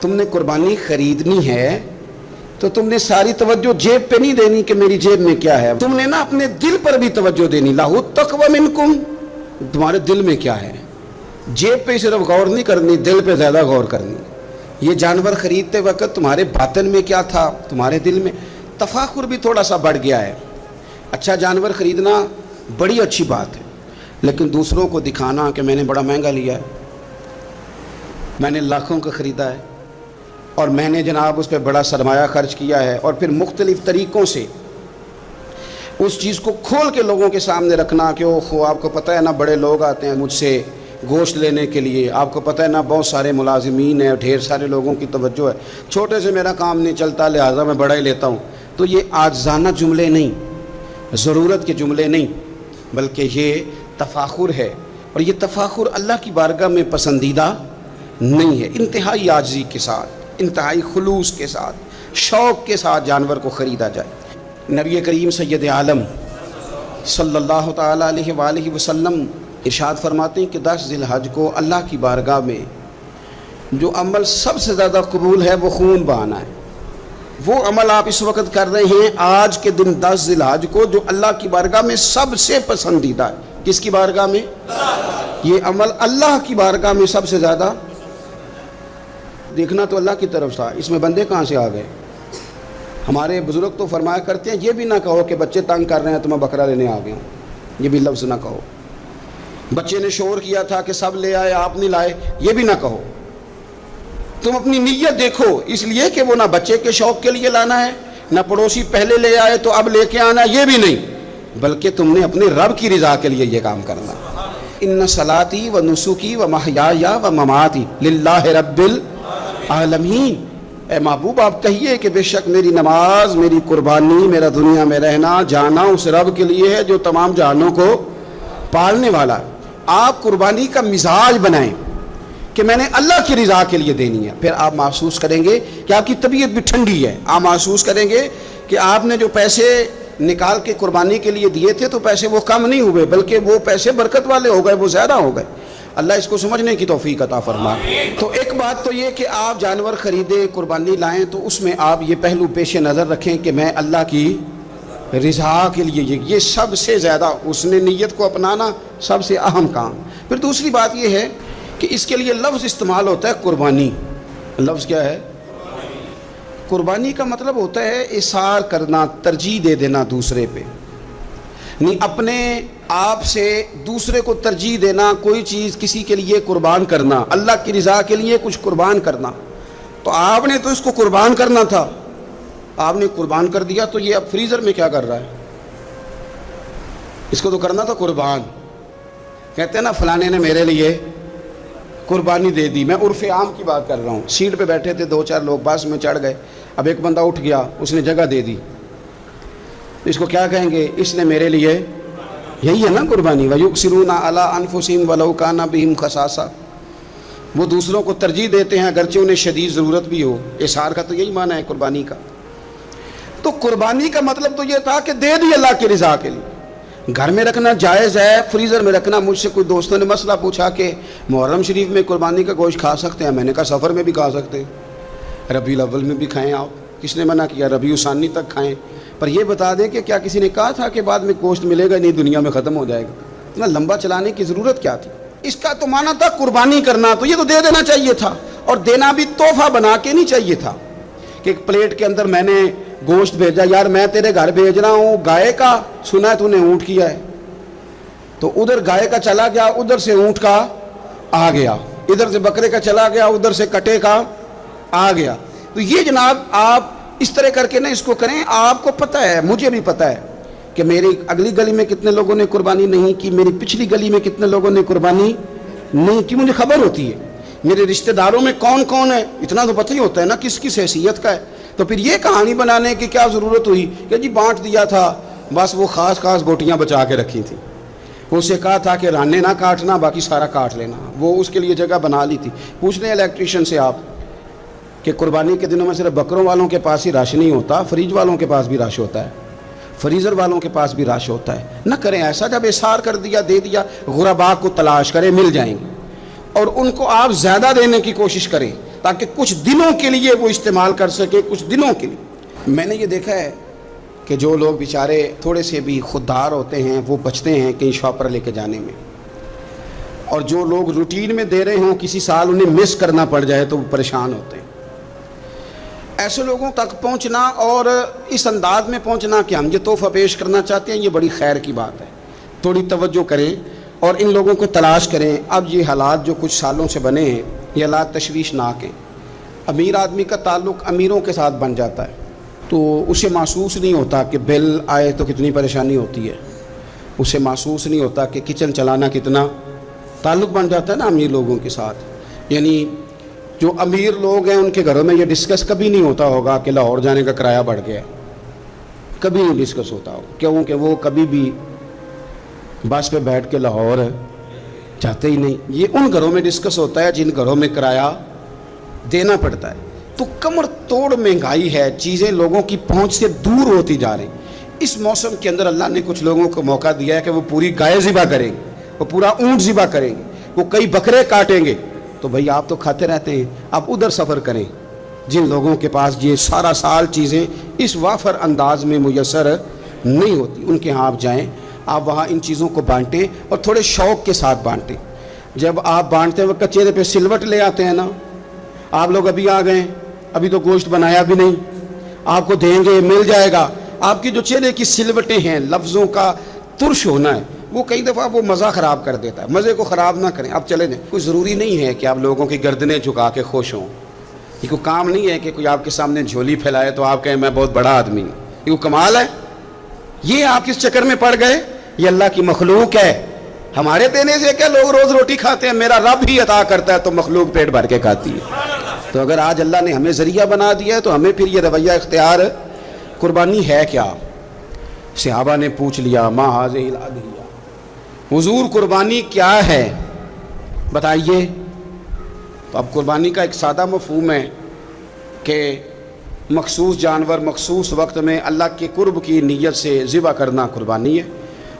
تم نے قربانی خریدنی ہے تو تم نے ساری توجہ جیب پہ نہیں دینی کہ میری جیب میں کیا ہے، تم نے نا اپنے دل پر بھی توجہ دینی. لاہو التقوی منکم، تمہارے دل میں کیا ہے. جیب پہ صرف غور نہیں کرنی، دل پہ زیادہ غور کرنی. یہ جانور خریدتے وقت تمہارے باطن میں کیا تھا، تمہارے دل میں. تفاخر بھی تھوڑا سا بڑھ گیا ہے. اچھا جانور خریدنا بڑی اچھی بات ہے، لیکن دوسروں کو دکھانا کہ میں نے بڑا مہنگا لیا ہے، میں نے لاکھوں کا خریدا ہے اور میں نے جناب اس پہ بڑا سرمایہ خرچ کیا ہے، اور پھر مختلف طریقوں سے اس چیز کو کھول کے لوگوں کے سامنے رکھنا کہ اوہ آپ کو پتہ ہے نا بڑے لوگ آتے ہیں مجھ سے گوشت لینے کے لیے، آپ کو پتہ ہے نا بہت سارے ملازمین ہیں، ڈھیر سارے لوگوں کی توجہ ہے، چھوٹے سے میرا کام نہیں چلتا لہٰذا میں بڑا ہی لیتا ہوں. تو یہ عاجزانہ جملے نہیں، ضرورت کے جملے نہیں، بلکہ یہ تفاخر ہے، اور یہ تفاخر اللہ کی بارگاہ میں پسندیدہ نہیں ہے. انتہائی عاجزی کے ساتھ، انتہائی خلوص کے ساتھ، شوق کے ساتھ جانور کو خریدا جائے. نبی کریم سید عالم صلی اللہ تعالیٰ علیہ وآلہ وسلم ارشاد فرماتے ہیں کہ 10 ذی الحج کو اللہ کی بارگاہ میں جو عمل سب سے زیادہ قبول ہے وہ خون بہانا ہے. وہ عمل آپ اس وقت کر رہے ہیں آج کے دن 10 ذی الحج کو، جو اللہ کی بارگاہ میں سب سے پسندیدہ ہے. کس کی بارگاہ میں؟ یہ عمل اللہ کی بارگاہ میں سب سے زیادہ. دیکھنا تو اللہ کی طرف تھا، اس میں بندے کہاں سے آ گئے؟ ہمارے بزرگ تو فرمایا کرتے ہیں یہ بھی نہ کہو کہ بچے تنگ کر رہے ہیں تو میں بکرا لینے آ گیا ہوں، یہ بھی لفظ نہ کہو. بچے نے شور کیا تھا کہ سب لے آئے آپ نہیں لائے، یہ بھی نہ کہو. تم اپنی نیت دیکھو، اس لیے کہ وہ نہ بچے کے شوق کے لیے لانا ہے، نہ پڑوسی پہلے لے آئے تو اب لے کے آنا، یہ بھی نہیں، بلکہ تم نے اپنے رب کی رضا کے لیے یہ کام کرنا. ان صلاتی و نسکی و محیای و مماتی للہ رب العالمین. اے محبوب آپ کہیے کہ بے شک میری نماز، میری قربانی، میرا دنیا میں رہنا جانا اس رب کے لیے ہے جو تمام جہانوں کو پالنے والا ہے. آپ قربانی کا مزاج بنائیں کہ میں نے اللہ کی رضا کے لیے دینی ہے. پھر آپ محسوس کریں گے کہ آپ کی طبیعت بھی ٹھنڈی ہے. آپ محسوس کریں گے کہ آپ نے جو پیسے نکال کے قربانی کے لیے دیے تھے تو پیسے وہ کم نہیں ہوئے، بلکہ وہ پیسے برکت والے ہو گئے، وہ زیادہ ہو گئے. اللہ اس کو سمجھنے کی توفیق عطا فرمائے. تو ایک بات تو یہ کہ آپ جانور خریدیں، قربانی لائیں تو اس میں آپ یہ پہلو پیش نظر رکھیں کہ میں اللہ کی رضا کے لیے، یہ سب سے زیادہ اس نے نیت کو اپنانا سب سے اہم کام. پھر دوسری بات یہ ہے کہ اس کے لیے لفظ استعمال ہوتا ہے قربانی. لفظ کیا ہے؟ قربانی کا مطلب ہوتا ہے اثار کرنا، ترجیح دے دینا دوسرے پہ، نہیں اپنے آپ سے دوسرے کو ترجیح دینا، کوئی چیز کسی کے لیے قربان کرنا، اللہ کی رضا کے لیے کچھ قربان کرنا. تو آپ نے تو اس کو قربان کرنا تھا، آپ نے قربان کر دیا، تو یہ اب فریزر میں کیا کر رہا ہے؟ اس کو تو کرنا تھا قربان. کہتے ہیں نا فلانے نے میرے لیے قربانی دے دی. میں عرف عام کی بات کر رہا ہوں. سیٹ پہ بیٹھے تھے 2-4 لوگ، بس میں چڑھ گئے، اب ایک بندہ اٹھ گیا، اس نے جگہ دے دی، اس کو کیا کہیں گے؟ اس نے میرے لیے، یہی ہے نا قربانی. وَيُؤْثِرُونَ عَلَىٰ أَنفُسِهِمْ وَلَوْ كَانَ بِهِمْ خَصَاصَةٌ. وہ دوسروں کو ترجیح دیتے ہیں اگرچہ انہیں شدید ضرورت بھی ہو. اثار کا تو یہی معنی ہے قربانی کا. تو قربانی کا مطلب تو یہ تھا کہ دے دی اللہ کی رضا کے لیے. گھر میں رکھنا جائز ہے، فریزر میں رکھنا. مجھ سے کوئی دوستوں نے مسئلہ پوچھا کہ محرم شریف میں قربانی کا گوشت کھا سکتے ہیں؟ میں نے کہا سفر میں بھی کھا سکتے ہیں، ربیع الاول میں بھی کھائیں. آپ کس نے منع کیا؟ ربیع الثانی تک کھائیں. پر یہ بتا دیں کہ کیا کسی نے کہا تھا کہ بعد میں گوشت ملے گا نہیں، دنیا میں ختم ہو جائے گا؟ اتنا لمبا چلانے کی ضرورت کیا تھی؟ اس کا تو معنی تھا قربانی کرنا. تو یہ تو دے دینا چاہیے تھا، اور دینا بھی تحفہ بنا کے نہیں چاہیے تھا کہ ایک پلیٹ کے اندر میں نے گوشت بھیجا، یار میں تیرے گھر بھیج رہا ہوں، گائے کا سنا ہے تو نے اونٹ کیا ہے، تو ادھر گائے کا چلا گیا، ادھر سے اونٹ کا آ گیا، ادھر سے بکرے کا چلا گیا، ادھر سے کٹے کا آ گیا. تو یہ جناب آپ اس طرح کر کے نہ اس کو کریں. آپ کو پتہ ہے، مجھے بھی پتہ ہے کہ میری اگلی گلی میں کتنے لوگوں نے قربانی نہیں کی، میری پچھلی گلی میں کتنے لوگوں نے قربانی نہیں کی. مجھے خبر ہوتی ہے میرے رشتہ داروں میں کون کون ہے، اتنا تو پتہ ہی ہوتا ہے نا کس کس حیثیت کا ہے. تو پھر یہ کہانی بنانے کی کیا ضرورت ہوئی کہ جی بانٹ دیا تھا، بس وہ خاص گوٹیاں بچا کے رکھی تھیں. اسے کہا تھا کہ رانے نہ کاٹنا، باقی سارا کاٹ لینا. وہ اس کے لیے جگہ بنا لی تھی. پوچھ لیں الیکٹریشین سے آپ کہ قربانی کے دنوں میں صرف بکروں والوں کے پاس ہی رش نہیں ہوتا، فریج والوں کے پاس بھی رش ہوتا ہے، فریزر والوں کے پاس بھی رش ہوتا ہے. نہ کریں ایسا. جب اثار کر دیا، دے دیا، غربا کو تلاش کریں، مل جائیں گے. اور ان کو آپ زیادہ دینے کی کوشش کریں تاکہ کچھ دنوں کے لیے وہ استعمال کر سکے، کچھ دنوں کے لیے۔ میں نے یہ دیکھا ہے کہ جو لوگ بیچارے تھوڑے سے بھی خوددار ہوتے ہیں وہ بچتے ہیں کہیں شاپ پر لے کے جانے میں، اور جو لوگ روٹین میں دے رہے ہوں کسی سال انہیں مس کرنا پڑ جائے تو وہ پریشان ہوتے ہیں۔ ایسے لوگوں تک پہنچنا اور اس انداز میں پہنچنا کہ ہم یہ تحفہ پیش کرنا چاہتے ہیں، یہ بڑی خیر کی بات ہے۔ تھوڑی توجہ کریں اور ان لوگوں کو تلاش کریں۔ اب یہ حالات جو کچھ سالوں سے بنے ہیں یہ حالات تشویشناک ہیں۔ امیر آدمی کا تعلق امیروں کے ساتھ بن جاتا ہے تو اسے محسوس نہیں ہوتا کہ بل آئے تو کتنی پریشانی ہوتی ہے، اسے محسوس نہیں ہوتا کہ کچن چلانا کتنا، تعلق بن جاتا ہے نا امیر لوگوں کے ساتھ۔ یعنی جو امیر لوگ ہیں ان کے گھروں میں یہ ڈسکس کبھی نہیں ہوتا ہوگا کہ لاہور جانے کا کرایہ بڑھ گیا، کبھی نہیں ڈسکس ہوتا ہوگا، کیونکہ وہ کبھی بھی بس پہ بیٹھ کے لاہور جاتے ہی نہیں۔ یہ ان گھروں میں ڈسکس ہوتا ہے جن گھروں میں کرایہ دینا پڑتا ہے۔ تو کمر توڑ مہنگائی ہے، چیزیں لوگوں کی پہنچ سے دور ہوتی جا رہی۔ اس موسم کے اندر اللہ نے کچھ لوگوں کو موقع دیا ہے کہ وہ پوری گائے ذبح کریں گے، وہ پورا اونٹ ذبح کریں گے، وہ کئی بکرے کاٹیں گے۔ تو بھائی آپ تو کھاتے رہتے ہیں، آپ ادھر سفر کریں۔ جن لوگوں کے پاس یہ سارا سال چیزیں اس وافر انداز میں میسر نہیں ہوتی، ان کے ہاں آپ جائیں، آپ وہاں ان چیزوں کو بانٹیں اور تھوڑے شوق کے ساتھ بانٹیں۔ جب آپ بانٹتے وقت چہرے پہ سلوٹ لے آتے ہیں نا، آپ لوگ ابھی آ گئے، ابھی تو گوشت بنایا بھی نہیں، آپ کو دیں گے، مل جائے گا۔ آپ کی جو چہرے کی سلوٹیں ہیں، لفظوں کا ترش ہونا ہے، وہ کئی دفعہ وہ مزہ خراب کر دیتا ہے۔ مزے کو خراب نہ کریں، آپ چلے جائیں۔ کوئی ضروری نہیں ہے کہ آپ لوگوں کی گردنیں جھکا کے خوش ہوں۔ یہ کوئی کام نہیں ہے کہ کوئی آپ کے سامنے جھولی پھیلائے تو آپ کہیں میں بہت بڑا آدمی ہوں، یہ کوئی کمال ہے؟ یہ آپ کس چکر میں پڑ گئے؟ یہ اللہ کی مخلوق ہے۔ ہمارے دینے سے کیا، لوگ روز روٹی کھاتے ہیں، میرا رب ہی عطا کرتا ہے تو مخلوق پیٹ بھر کے کھاتی ہے۔ تو اگر آج اللہ نے ہمیں ذریعہ بنا دیا ہے تو ہمیں پھر یہ رویہ اختیار، قربانی ہے کیا؟ صحابہ نے پوچھ لیا، ما ھذہ الاضحیہ، حضور قربانی کیا ہے بتائیے۔ تو اب قربانی کا ایک سادہ مفہوم ہے کہ مخصوص جانور مخصوص وقت میں اللہ کے قرب کی نیت سے ذبح کرنا قربانی ہے،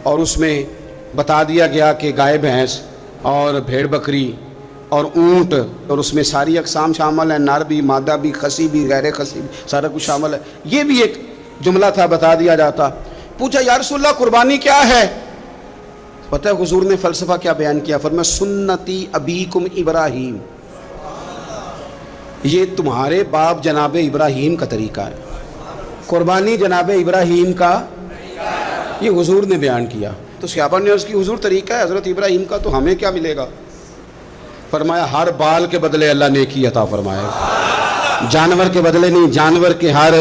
اور اس میں بتا دیا گیا کہ گائے بھینس اور بھیڑ بکری اور اونٹ، اور اس میں ساری اقسام شامل ہیں، نر بھی، مادہ بھی، خصی بھی، غیر خصی بھی، سارا کچھ شامل ہے۔ یہ بھی ایک جملہ تھا، بتا دیا جاتا۔ پوچھا یا رسول اللہ قربانی کیا ہے؟ پتہ ہے حضور نے فلسفہ کیا بیان کیا؟ فرمایا سنتی ابیکم ابراہیم، یہ تمہارے باپ جناب ابراہیم کا طریقہ ہے، قربانی جناب ابراہیم کا، یہ حضور نے بیان کیا۔ تو صحابہ نے عرض کی حضور طریقہ ہے حضرت ابراہیم کا، تو ہمیں کیا ملے گا؟ فرمایا ہر بال کے بدلے اللہ نیکی عطا فرمائے، جانور کے بدلے نہیں، جانور کے ہر۔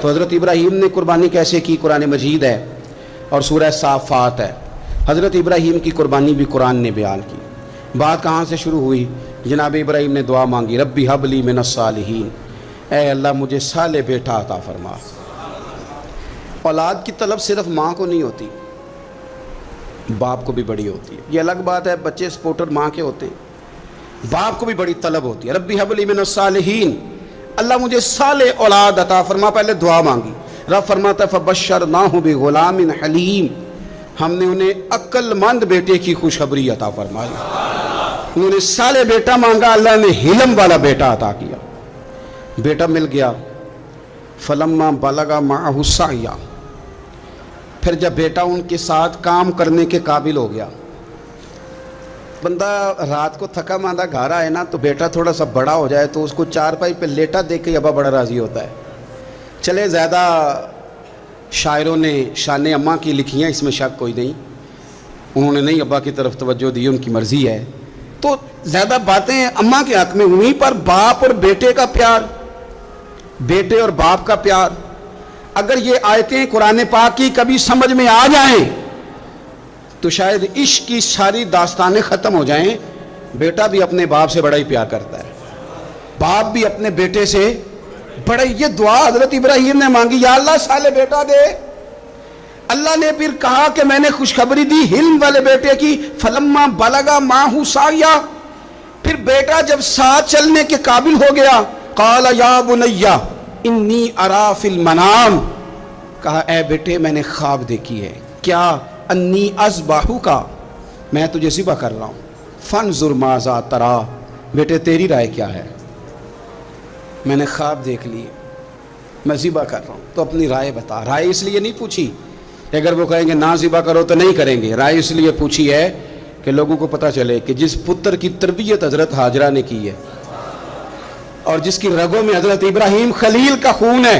تو حضرت ابراہیم نے قربانی کیسے کی؟ قرآن مجید ہے اور سورہ صافات ہے، حضرت ابراہیم کی قربانی بھی قرآن نے بیان کی۔ بات کہاں سے شروع ہوئی؟ جناب ابراہیم نے دعا مانگی، ربی حب لی من الصالحین، اے اللہ مجھے صالح بیٹا عطا فرما۔ اولاد کی طلب صرف ماں کو نہیں ہوتی، باپ کو بھی بڑی ہوتی ہے۔ یہ الگ بات ہے، بچے سپورٹر ماں کے ہوتے ہیں، باپ کو بھی بڑی طلب ہوتی ہے۔ ربی حب لی من الصالحین، اللہ مجھے صالح اولاد عطا فرما، پہلے دعا مانگی۔ رب فرماتا ہے فبشرناہ بغلام حلیم، ہم نے انہیں عقل مند بیٹے کی خوشخبری عطا فرمائی۔ انہوں نے صالح بیٹا مانگا، اللہ نے حلم والا بیٹا عطا کیا، بیٹا مل گیا۔ فلما بلغ معہ السعی، پھر جب بیٹا ان کے ساتھ کام کرنے کے قابل ہو گیا، بندہ رات کو تھکا ماندہ گھر آئے نا تو بیٹا تھوڑا سا بڑا ہو جائے تو اس کو چارپائی پہ لیٹا دیکھ کے ابا بڑا راضی ہوتا ہے۔ چلے زیادہ شاعروں نے شان اماں کی لکھی ہیں، اس میں شک کوئی نہیں، انہوں نے نہیں ابا کی طرف توجہ دی، ان کی مرضی ہے، تو زیادہ باتیں اماں کے حق میں ہوئیں، پر باپ اور بیٹے کا پیار، بیٹے اور باپ کا پیار، اگر یہ آیتیں قرآن پاک کی کبھی سمجھ میں آ جائیں تو شاید عشق کی ساری داستانیں ختم ہو جائیں۔ بیٹا بھی اپنے باپ سے بڑا ہی پیار کرتا ہے، باپ بھی اپنے بیٹے سے بڑا ہی۔ یہ دعا حضرت ابراہیم نے مانگی، یا اللہ صالح بیٹا دے۔ اللہ نے پھر کہا کہ میں نے خوشخبری دی حلم والے بیٹے کی، فلما بلغ معہ السعی، پھر بیٹا جب ساتھ چلنے کے قابل ہو گیا، قال یا بنی انی ارا فی المنام، کہا اے بیٹے میں نے خواب دیکھی ہے، کیا؟ انی اذبحک، میں تجھے ذبح کر رہا ہوں، فانظر ماذا تری، بیٹے تیری رائے کیا ہے؟ میں نے خواب دیکھ لیے، میں ذبح کر رہا ہوں، تو اپنی رائے بتا۔ رائے اس لیے نہیں پوچھی کہ اگر وہ کہیں گے نہ ذبح کرو تو نہیں کریں گے، رائے اس لیے پوچھی ہے کہ لوگوں کو پتہ چلے کہ جس پتر کی تربیت حضرت ہاجرہ نے کی ہے اور جس کی رگوں میں حضرت ابراہیم خلیل کا خون ہے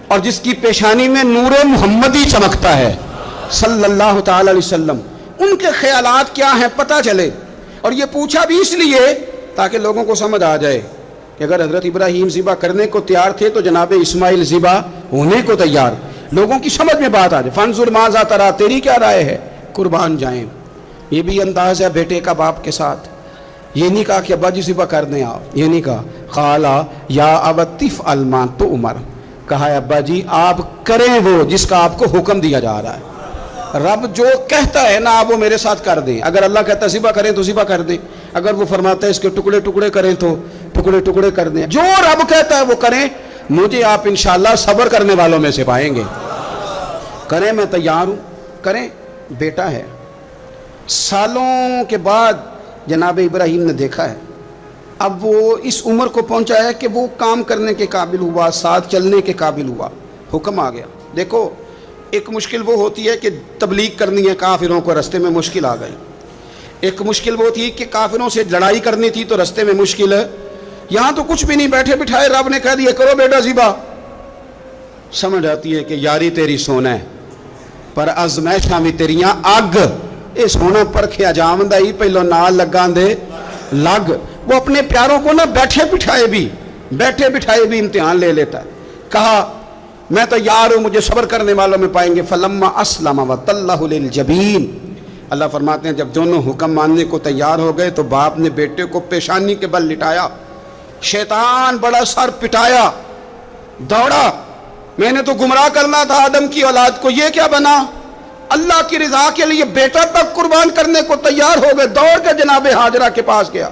اور جس کی پیشانی میں نور محمدی چمکتا ہے صلی اللہ تعالی علیہ وسلم، ان کے خیالات کیا ہیں پتہ چلے۔ اور یہ پوچھا بھی اس لیے تاکہ لوگوں کو سمجھ آ جائے کہ اگر حضرت ابراہیم ذبح کرنے کو تیار تھے تو جناب اسماعیل ذبح ہونے کو تیار، لوگوں کی سمجھ میں بات آ جائے۔ فانظر ماذا تری، تیری کیا رائے ہے، قربان جائیں۔ یہ بھی انداز ہے بیٹے کا باپ کے ساتھ۔ یہ نہیں کہا کہ ابا جی ذبح کر دیں آپ، یہ نہیں کہا قالا یا ابت افعل ما تؤمر، کہا ہے ابا جی آپ کریں وہ جس کا آپ کو حکم دیا جا رہا ہے۔ رب جو کہتا ہے نا آپ وہ میرے ساتھ کر دیں، اگر اللہ کہتا ہے ذبح کریں تو ذبح کر دیں، اگر وہ فرماتا ہے اس کے ٹکڑے ٹکڑے کریں تو ٹکڑے ٹکڑے کر دیں، جو رب کہتا ہے وہ کریں۔ مجھے آپ انشاءاللہ صبر کرنے والوں میں سے پائیں گے۔ کریں، میں تیار ہوں، کریں۔ بیٹا ہے، سالوں کے بعد جناب ابراہیم نے دیکھا ہے، اب وہ اس عمر کو پہنچا ہے کہ وہ کام کرنے کے قابل ہوا، ساتھ چلنے کے قابل ہوا، حکم آ گیا۔ دیکھو ایک مشکل وہ ہوتی ہے کہ تبلیغ کرنی ہے، کافروں کو رستے میں مشکل آ گئی۔ ایک مشکل وہ تھی کہ کافروں سے لڑائی کرنی تھی تو رستے میں مشکل ہے۔ یہاں تو کچھ بھی نہیں، بیٹھے بٹھائے رب نے کہہ دیا کرو بیٹا ذبح۔ سمجھ آتی ہے کہ یاری تیری سونا ہے پر ازمائشاں بھی تیریاں اگ، اے سونا پرکھیا جامدہ ہی پہلو نال لگاں دے لگ۔ وہ اپنے پیاروں کو نہ بیٹھے بٹھائے بھی امتحان لے لیتا ہے۔ کہا میں تیار ہوں، مجھے صبر کرنے والوں میں پائیں گے۔ فلما اسلم وتلہ للجبین، اللہ فرماتے ہیں جب دونوں حکم ماننے کو تیار ہو گئے تو باپ نے بیٹے کو پیشانی کے بل لٹایا، شیطان بڑا سر پٹایا، دوڑا، میں نے تو گمراہ کرنا تھا آدم کی اولاد کو، یہ کیا بنا؟ اللہ کی رضا کے لیے بیٹا تک قربان کرنے کو تیار ہو گئے، دوڑ کے جناب ہاجرہ کے پاس گیا۔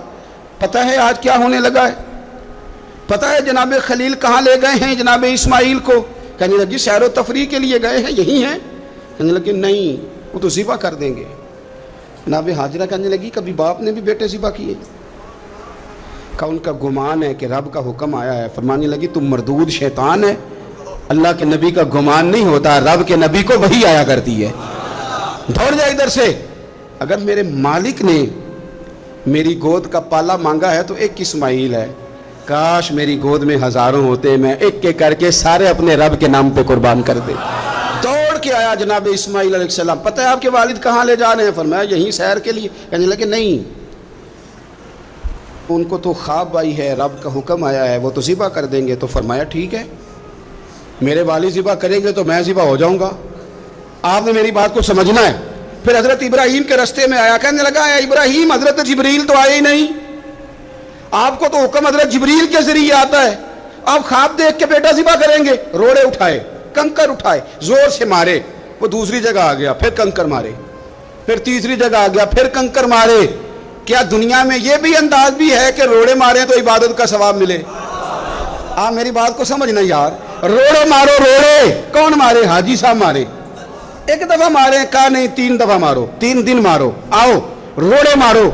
پتہ ہے آج کیا ہونے لگا ہے؟ پتہ ہے جناب خلیل کہاں لے گئے ہیں جناب اسماعیل کو؟ کہنے لگی سیر و تفریح کے لیے گئے ہیں، یہی ہیں؟ کہنے لگی نہیں، وہ تو ذبح کر دیں گے۔ جناب ہاجرہ کہنے لگی کبھی باپ نے بھی بیٹے ذبح کیے؟ کہا ان کا گمان ہے کہ رب کا حکم آیا ہے۔ فرمانے لگی تم مردود شیطان ہے، اللہ کے نبی کا گمان نہیں ہوتا، رب کے نبی کو وحی آیا کرتی ہے۔ دوڑ جائے ادھر سے، اگر میرے مالک نے میری گود کا پالا مانگا ہے تو ایک اسماعیل ہے، کاش میری گود میں ہزاروں ہوتے، میں ایک ایک کر کے سارے اپنے رب کے نام پہ قربان کر دے۔ دوڑ کے آیا جناب اسماعیل علیہ السلام۔ پتہ ہے آپ کے والد کہاں لے جا رہے ہیں؟ فرمایا یہیں سیر کے لیے۔ کہنے لگے نہیں، ان کو تو خواب آئی ہے، رب کا حکم آیا ہے، وہ تو ذبح کر دیں گے۔ تو فرمایا ٹھیک ہے، میرے والد ذبح کریں گے تو میں ذبح ہو جاؤں گا، آپ نے میری بات کو سمجھنا ہے۔ پھر حضرت ابراہیم کے رستے میں آیا، کہنے لگا اے ابراہیم حضرت جبریل تو آئے ہی نہیں، آپ کو تو حکم حضرت جبریل کے ذریعے آتا ہے، آپ خواب دیکھ کے بیٹا ذبح کریں گے؟ روڑے اٹھائے، کنکر اٹھائے، زور سے مارے، وہ دوسری جگہ آ گیا، پھر کنکر مارے، پھر تیسری جگہ آ گیا، پھر کنکر مارے۔ کیا دنیا میں یہ بھی انداز بھی ہے کہ روڑے ماریں تو عبادت کا ثواب ملے؟ آپ میری بات کو سمجھنا یار، روڑے مارو، روڑے کون مارے؟ حاجی صاحب مارے، ایک دفعہ مارے، کہا نہیں 3 دفعہ مارو، 3 دن مارو، آؤ روڑے مارو۔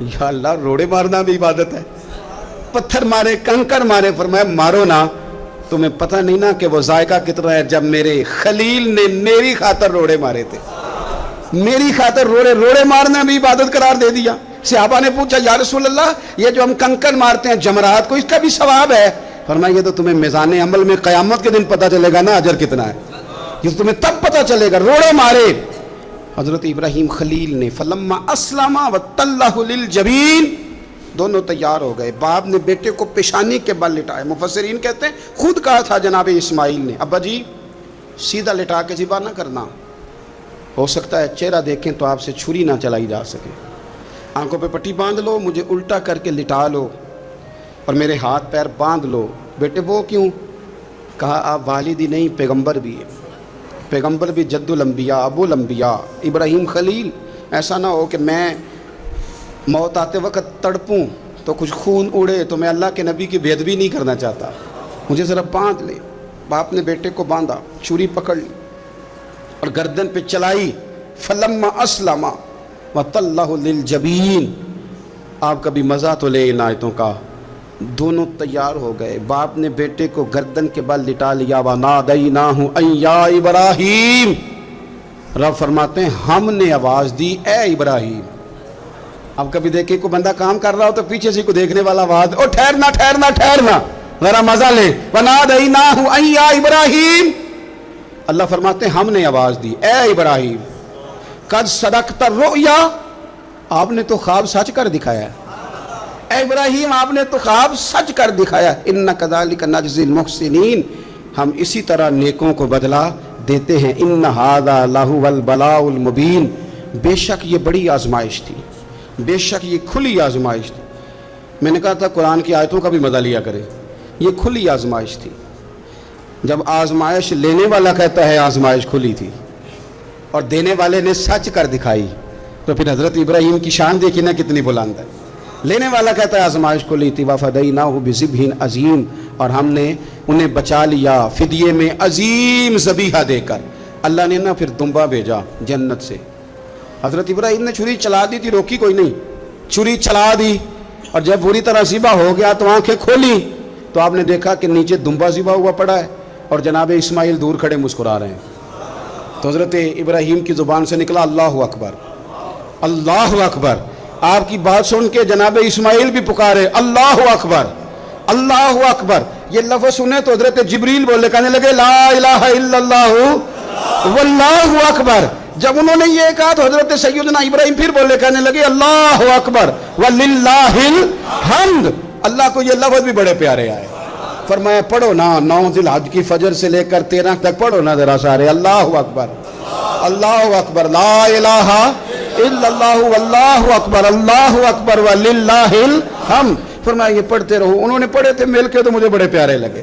یا اللہ، روڑے مارنا بھی عبادت ہے؟ پتھر مارے، کنکر مارے، فرمایا مارو نا، تمہیں پتہ نہیں نا کہ وہ ذائقہ کتنا ہے جب میرے خلیل نے میری خاطر روڑے مارے تھے، میری خاطر روڑے مارنا بھی عبادت قرار دے دیا۔ صحابہ نے پوچھا یا رسول اللہ یہ جو ہم کنکر مارتے ہیں جمرات کو، اس کا بھی ثواب ہے؟ فرمایا یہ تو تمہیں میزان عمل میں قیامت کے دن پتہ چلے گا نا اجر کتنا ہے، یہ تمہیں تب پتہ چلے گا۔ روڑے مارے حضرت ابراہیم خلیل نے۔ فلما اسلم وتلہ للجبین، دونوں تیار ہو گئے، باپ نے بیٹے کو پیشانی کے بل لٹائے۔ مفسرین کہتے ہیں خود کہا تھا جناب اسماعیل نے ابا جی سیدھا لٹا کے ذبح نہ کرنا، ہو سکتا ہے چہرہ دیکھیں تو آپ سے چھری نہ چلائی جا سکے، آنکھوں پہ پٹی باندھ لو، مجھے الٹا کر کے لٹا لو اور میرے ہاتھ پیر باندھ لو۔ بیٹے وہ کیوں؟ کہا آپ والد ہی نہیں پیغمبر بھی ہے، پیغمبر بھی جد الانبیاء ابو الانبیاء ابراہیم خلیل، ایسا نہ ہو کہ میں موت آتے وقت تڑپوں تو کچھ خون اڑے، تو میں اللہ کے نبی کی بے ادبی نہیں کرنا چاہتا، مجھے ذرا باندھ لے۔ باپ نے بیٹے کو باندھا، چھری پکڑ لی اور گردن پہ چلائی۔ فلما اسلم وتلہ للجبین، آپ کبھی مزہ تو لے ان آیتوں کا، دونوں تیار ہو گئے. باپ نے بیٹے کو گردن کے بل لٹا لیا. وَنَادَيْنَاهُ أَن يَا إِبْرَاهِيمُ. رب فرماتے ہیں ہم نے آواز دی اے ابراہیم. اب کبھی دیکھیں کوئی بندہ کام کر رہا ہو تو پیچھے سے کو دیکھنے والا آواز او ٹھہرنا ٹھہرنا ٹھہرنا ذرا مزہ لے. وَنَادَيْنَاهُ أَن يَا إِبْرَاهِيمُ. اللہ فرماتے ہیں ہم نے آواز دی اے ابراہیم. قد صدقت الرؤیا. آپ نے تو خواب سچ کر دکھایا ہے. اے ابراہیم آپ نے تو خواب سچ کر دکھایا. اِنَّا كَذَلِكَ نَجْزِي الْمُحْسِنِينَ. ہم اسی طرح نیکوں کو بدلہ دیتے ہیں. اِنَّ هَذَا لَهُوَ الْبَلَاءُ الْمُبِينُ. بے شک یہ بڑی آزمائش تھی, بے شک یہ کھلی آزمائش تھی. میں نے کہا تھا قرآن کی آیتوں کا بھی مزہ لیا کرے. یہ کھلی آزمائش تھی. جب آزمائش لینے والا کہتا ہے آزمائش کھلی تھی اور دینے والے نے سچ کر دکھائی تو پھر حضرت ابراہیم کی شان دیکھی نا کتنی بلند ہے. لینے والا کہتا ہے آزمائش کھلی تھی. وَفَدَيْنَاهُ بِذِبْحٍ عَظِيمٍ. اور ہم نے انہیں بچا لیا فدیے میں عظیم ذبیحہ دے کر. اللہ نے نا پھر دمبا بھیجا جنت سے. حضرت ابراہیم نے چھری چلا دی تھی, روکی کوئی نہیں, چھری چلا دی اور جب پوری طرح ذبح ہو گیا تو آنکھیں کھولی تو آپ نے دیکھا کہ نیچے دمبا ذبح ہوا پڑا ہے اور جناب اسماعیل دور کھڑے مسکرا رہے ہیں. تو حضرت ابراہیم کی زبان سے نکلا اللہ اکبر اللہ اکبر. آپ کی بات سن کے جناب اسماعیل بھی پکارے اللہ اکبر اللہ اکبر. یہ لفظ سنے تو حضرت جبریل بولے کہنے لگے لا الہ الا اللہ واللہ اکبر. جب انہوں نے یہ کہا تو حضرت سیدنا ابراہیم پھر بولے کہنے لگے اللہ اکبر وللہ الحمد. اللہ کو یہ لفظ بھی بڑے پیارے آئے. فرمایا پڑھو نا 9 ذی الحج کی فجر سے لے کر 13 تک پڑھو نا ذرا سارے اللہ اکبر لا الہ الا اللہ واللہ اکبر وللہ الحمد. فرمایا یہ پڑھتے رہو. انہوں نے پڑھے تھے مل کے تو مجھے بڑے پیارے لگے.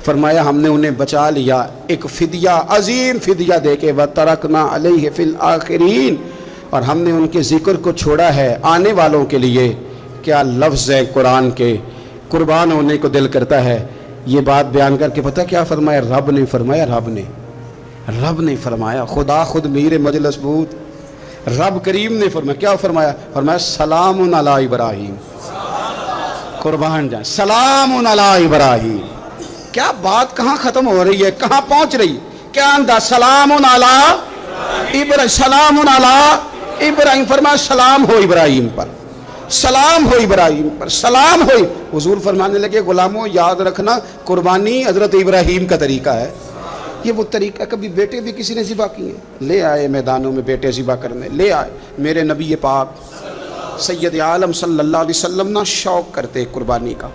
فرمایا ہم نے انہیں بچا لیا ایک فدیہ عظیم فدیہ دے کے. وَتَرَكْنَا عَلَيْهِ فِي الْآخِرِينَ. اور ہم نے ان کے ذکر کو چھوڑا ہے آنے والوں کے لیے. کیا لفظ ہے قرآن کے, قربان ہونے کو دل کرتا ہے. یہ بات بیان کر کے پتہ کیا فرمایا رب نے فرمایا خدا خود میر مجلس بود رب کریم نے فرمایا کیا فرمایا سلام علی ابراہیم. قربان جائیں سلام علی ابراہیم. کیا بات کہاں ختم ہو رہی ہے کہاں پہنچ رہی کیا اندھا سلام علی ابراہیم. فرمایا سلام ہو ابراہیم پر سلام ہو ابراہیم پر سلام ہو. حضور فرمانے لگے غلاموں یاد رکھنا قربانی حضرت ابراہیم کا طریقہ ہے. یہ وہ طریقہ کبھی بیٹے بھی کسی نے ذبح کیے لے آئے میدانوں میں بیٹے ذبح کرنے لے آئے. میرے نبی پاک سید عالم صلی اللہ علیہ وسلم نا شوق کرتے قربانی کا.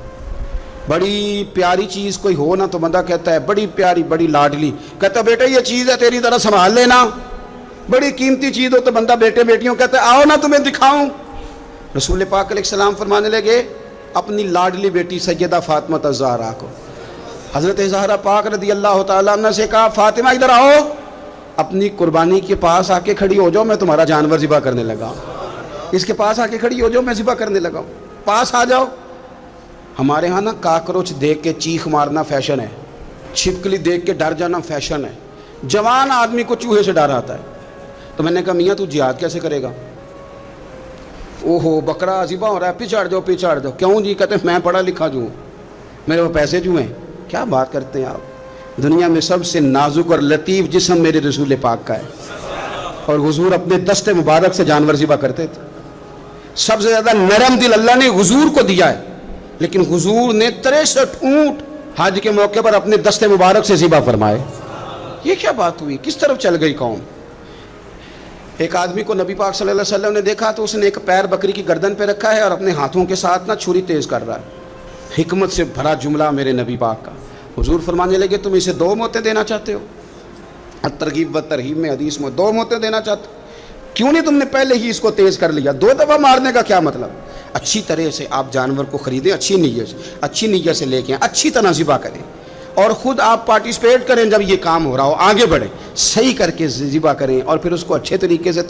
بڑی پیاری چیز کوئی ہو نا تو بندہ کہتا ہے بڑی پیاری بڑی لاڈلی, کہتا بیٹا یہ چیز ہے تیری طرح سنبھال لینا. بڑی قیمتی چیز ہو تو بندہ بیٹے بیٹیوں کہتا ہے آؤ نا تمہیں دکھاؤں. رسول پاک علیہ السلام فرمانے لگے اپنی لاڈلی بیٹی سیدہ فاطمہ الزہرا کو. حضرت زہرا پاک رضی اللہ تعالیٰ عنہ سے کہا فاطمہ ادھر آؤ, اپنی قربانی کے پاس آ کے کھڑی ہو جاؤ, میں تمہارا جانور ذبح کرنے لگا. اس کے پاس آ کے کھڑی ہو جاؤ, میں ذبح کرنے لگا ہوں, پاس آ جاؤ. ہمارے ہاں نا کاکروچ دیکھ کے چیخ مارنا فیشن ہے, چھپکلی دیکھ کے ڈر جانا فیشن ہے. جوان آدمی کو چوہے سے ڈر آتا ہے. تو میں نے کہا میاں تو جہاد کیسے کرے گا؟ اوہو بکرا ذبح ہو رہا ہے, پیچھے ہٹ جاؤ. کیوں جی؟ کہتے ہیں میں پڑھا لکھا جو ہوں, میرے وہ پیسے جو ہیں. کیا بات کرتے ہیں آپ. دنیا میں سب سے نازک اور لطیف جسم میرے رسول پاک کا ہے, اور حضور اپنے دست مبارک سے جانور ذبح کرتے تھے. سب سے زیادہ نرم دل اللہ نے حضور کو دیا ہے, لیکن حضور نے 63 اونٹ حج کے موقع پر اپنے دست مبارک سے ذبح فرمائے. یہ کیا بات ہوئی, کس طرف چل گئی قوم. ایک آدمی کو نبی پاک صلی اللہ علیہ وسلم نے دیکھا تو اس نے ایک پیر بکری کی گردن پہ رکھا ہے اور اپنے ہاتھوں کے ساتھ نا چھری تیز کر رہا ہے. حکمت سے بھرا جملہ میرے نبی پاک کا. حضور فرمانے لگے تم اسے 2 موتیں دینا چاہتے ہو؟ ترغیب و ترہیب میں حدیث میں 2 موتیں دینا چاہتے ہو, کیوں نہیں تم نے پہلے ہی اس کو تیز کر لیا؟ 2 دفعہ مارنے کا کیا مطلب؟ اچھی طرح سے آپ جانور کو خریدیں, اچھی نیت سے لے کے اچھی طرح ذبح کریں, اور خود آپ پارٹیسپیٹ کریں. جب یہ کام ہو رہا ہو آگے بڑھیں, صحیح کر کے ذبح کریں اور پھر اس کو اچھے طریقے سے